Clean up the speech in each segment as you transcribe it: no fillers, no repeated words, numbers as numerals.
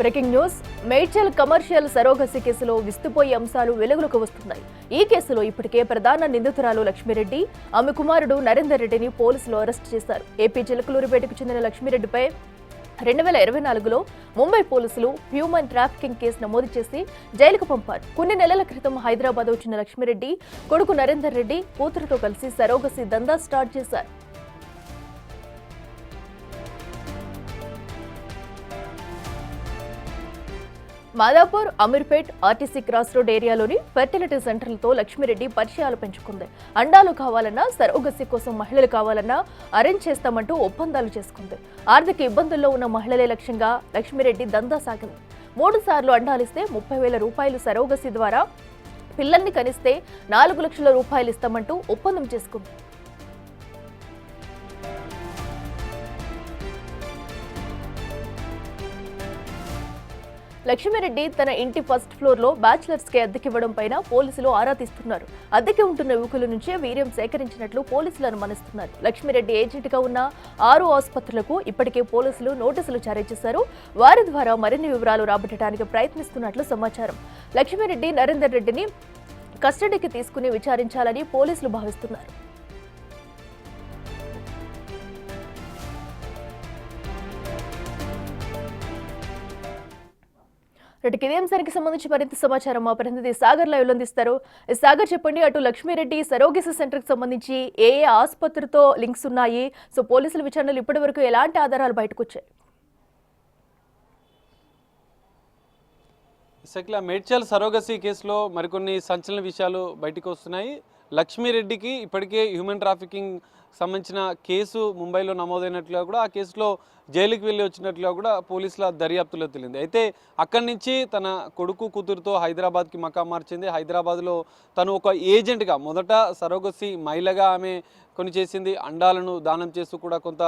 Breaking news. Medchal commercial surrogacy కేసులో విస్తుపోయే అంశాలు వెలుగులోకి వస్తున్నాయి. ఈ కేసులో ఇప్పటికే ప్రధాన నిందితురాలు లక్ష్మీరెడ్డి, ఆమె కుమారుడు నరేందర్ రెడ్డిని పోలీసులు అరెస్ట్ చేశారు. ఏపీ చిలకలూరిపేటకు చెందిన లక్ష్మీరెడ్డిపై 2024లో ముంబై పోలీసులు హ్యూమన్ ట్రాఫికింగ్ కేసు నమోదు చేసి జైలుకు పంపారు. కొన్ని నెలల క్రితం హైదరాబాద్ వచ్చిన లక్ష్మీరెడ్డి కొడుకు నరేందర్ రెడ్డి కూతురుతో కలిసి సరోగసి దందా స్టార్ట్ చేశారు. Madhapur, Ameerpet, RTC cross road ఏరియాలోని ఫెర్టిలిటీ సెంటర్లతో లక్ష్మీరెడ్డి పరిచయాలు పెంచుకుంది. అండాలు కావాలన్నా, సరోగసి కోసం మహిళలు కావాలన్నా అరేంజ్ చేస్తామంటూ ఒప్పందాలు చేసుకుంది. ఆర్థిక ఇబ్బందుల్లో ఉన్న మహిళలే లక్ష్యంగా లక్ష్మీరెడ్డి దందా సాగింది. 3 సార్లు అండాలిస్తే 30,000 రూపాయలు, సరోగసి ద్వారా పిల్లల్ని కనిస్తే 4 లక్షల రూపాయలు ఇస్తామంటూ ఒప్పందం చేసుకుంది. లక్ష్మీరెడ్డి తన ఇంటి ఫస్ట్ ఫ్లోర్ లో బ్యాచిలర్స్ కి అద్దెకివ్వడం పైన పోలీసులు ఆరా తీస్తున్నారు. అద్దెకి ఉంటున్న యువకుల నుంచే వీర్యం సేకరించినట్లు పోలీసులు అనుమానిస్తున్నారు. లక్ష్మీరెడ్డి ఏజెంట్ గా ఉన్న 6 ఆసుపత్రులకు ఇప్పటికే పోలీసులు నోటీసులు జారీ చేశారు. వారి ద్వారా మరిన్ని వివరాలు రాబట్టడానికి ప్రయత్నిస్తున్నట్లు సమాచారం. లక్ష్మీరెడ్డి, నరేందర్ రెడ్డిని కస్టడీకి తీసుకుని విచారించాలని పోలీసులు భావిస్తున్నారు. ఇదే అంశానికి సంబంధించి మరింత సమాచారం మా ప్రతినిధి సాగర్ లైవ్ లో అందిస్తారు. సాగర్, చెప్పండి, అటు లక్ష్మీరెడ్డి సరోగసి సెంటర్ కి సంబంధించి ఏ ఆసుపత్రితో లింక్స్ ఉన్నాయి? సో పోలీసుల విచారణలు ఇప్పటి వరకు ఎలాంటి ఆధారాలు బయటకు వచ్చాయి? మేడ్చల్ సరోగసి కేసులో మరికొన్ని సంచలన విషయాలు బయటకు వస్తున్నాయి. లక్ష్మీరెడ్డికి ఇప్పటికే హ్యూమన్ ట్రాఫికింగ్ సంబంధించిన కేసు ముంబైలో నమోదైనట్లుగా కూడా, ఆ కేసులో జైలుకి వెళ్ళి వచ్చినట్లుగా కూడా పోలీసుల దర్యాప్తులో తెలిసింది. అయితే అక్కడి నుంచి తన కొడుకు కూతురుతో హైదరాబాద్కి మకా మార్చింది. హైదరాబాద్లో తను ఒక ఏజెంట్గా, మొదట సరోగసి మహిళగా ఆమె కొన్ని చేసింది. అండాలను దానం చేస్తూ కూడా కొంత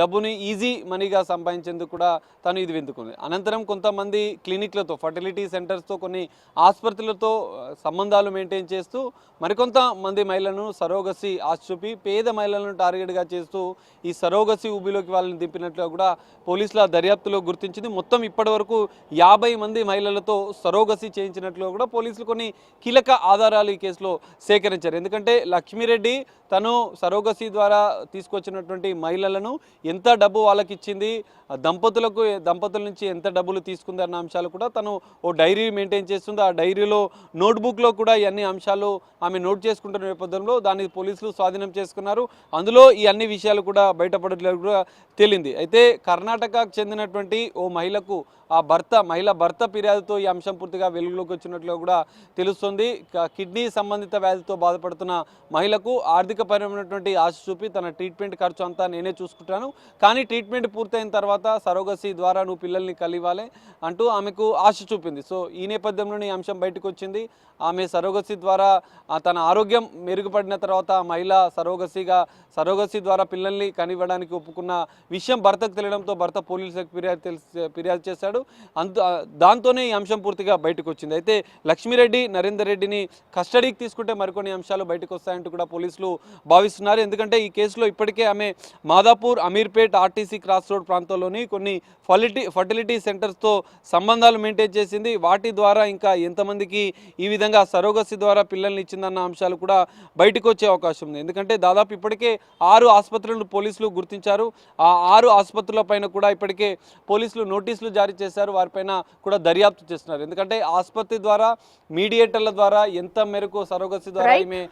డబ్బుని ఈజీ మనీగా సంపాదించేందుకు కూడా తను ఇది వెతుకుంది. అనంతరం కొంతమంది క్లినిక్లతో, ఫర్టిలిటీ సెంటర్స్తో, కొన్ని ఆసుపత్రులతో సంబంధాలు మెయింటైన్ చేస్తూ మరికొంతమంది మహిళలను సరోగసి ఆశ చూపి పేద మహిళలను టార్గెట్గా చేస్తూ ఈ సరోగసి ఊబిలోకి వాళ్ళని దింపినట్లుగా కూడా పోలీసుల దర్యాప్తులో గుర్తించింది. మొత్తం ఇప్పటి వరకు 50 మంది మహిళలతో సరోగసి చేయించినట్లుగా కూడా పోలీసులు కొన్ని కీలక ఆధారాలు ఈ కేసులో సేకరించారు. ఎందుకంటే లక్ష్మీరెడ్డి తను సరోగసి ద్వారా తీసుకొచ్చినటువంటి మహిళలను ఎంత డబ్బు వాళ్ళకి ఇచ్చింది, దంపతుల నుంచి ఎంత డబ్బులు తీసుకుంది అన్న అంశాలు కూడా తను ఓ డైరీ మెయింటైన్ చేస్తుంది. ఆ డైరీలో నోట్బుక్లో కూడా ఇవన్నీ అంశాలు ఆమె నోట్ చేసుకుంటున్న నేపథ్యంలో దాన్ని పోలీసులు స్వాధీనం చేసుకున్నారు. అందులో ఈ అన్ని విషయాలు కూడా బయటపడట్లేదు కూడా తేలింది. అయితే కర్ణాటకకు చెందినటువంటి ఓ మహిళకు మహిళ భర్త ఫిర్యాదుతో ఈ అంశం పూర్తిగా వెలుగులోకి వచ్చినట్లుగా కూడా తెలుస్తుంది. కిడ్నీ సంబంధిత వ్యాధితో బాధపడుతున్న మహిళకు ఆర్థికపరమైనటువంటి ఆశ చూపి తన ట్రీట్మెంట్ ఖర్చు అంతా నేనే చూసుకుంటాను, కానీ ట్రీట్మెంట్ పూర్తయిన తర్వాత సరోగసి ద్వారా నువ్వు పిల్లల్ని కలివాలి అంటూ ఆమెకు ఆశ చూపింది. సో ఈ నేపథ్యంలోనే ఈ అంశం బయటకు వచ్చింది. ఆమె సరోగసి ద్వారా తన ఆరోగ్యం మెరుగుపడిన తర్వాత మహిళ సరోగసి ద్వారా పిల్లల్ని కనివ్వడానికి ఒప్పుకున్న విషయం భర్తకు తెలియడంతో భర్త పోలీసులకు ఫిర్యాదు చేశాడు. దాంతోనే ఈ అంశం పూర్తిగా బయటకు వచ్చింది. అయితే లక్ష్మీరెడ్డి, నరేందర్ రెడ్డిని కస్టడీకి తీసుకుంటే మరికొన్ని అంశాలు బయటకు వస్తాయంటూ కూడా పోలీసులు భావిస్తున్నారు. ఎందుకంటే ఈ కేసులో ఇప్పటికే ఆమె Madhapur, Ameerpet, RTC cross road ప్రాంతంలోని కొన్ని ఫర్టిలిటీ సెంటర్స్తో సంబంధాలు మెయింటైన్ చేసింది. వాటి ద్వారా ఇంకా ఎంతమందికి ఈ విధంగా సరోగసి ద్వారా పిల్లల్ని ఇచ్చిందన్న అంశాలు కూడా బయటకు వచ్చే అవకాశం ఉంది. ఎందుకంటే దాదాపు ఇప్పటికే 6 ఆసుపత్రులను పోలీసులు గుర్తించారు. ఆ 6 ఆసుపత్రుల పైన కూడా ఇప్పటికే పోలీసులు నోటీసులు జారీ చేశారు. వారిపైన కూడా దర్యాప్తు చేస్తున్నారు. ఎందుకంటే ఆసుపత్రి ద్వారా, మీడియేటర్ల ద్వారా ఎంత మేరకు సరోగసి ద్వారా ఈమె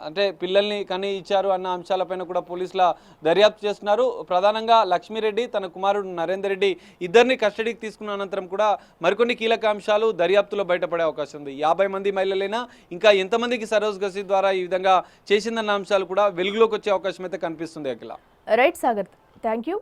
అంటే పిల్లల్ని కని ఇచ్చారు అన్న అంశాలపైన కూడా పోలీసుల దర్యాప్తు చేస్తున్నారు. ప్రధానంగా లక్ష్మీరెడ్డి, తన కుమారుడు నరేందర్ రెడ్డి ఇద్దరిని కస్టడీకి తీసుకున్న అనంతరం కూడా మరికొన్ని కీలక అంశాలు దర్యాప్తులో బయటపడే అవకాశం ఉంది. 50 మంది మహిళలైనా ఇంకా ఎంతమందికి సరోగసి ద్వారా ఈ విధంగా చేసిందన్న అంశాలు కూడా వెలుగులోకి వచ్చే అవకాశం అయితే కనిపిస్తుంది. Akhila. Right Sagar, thank you.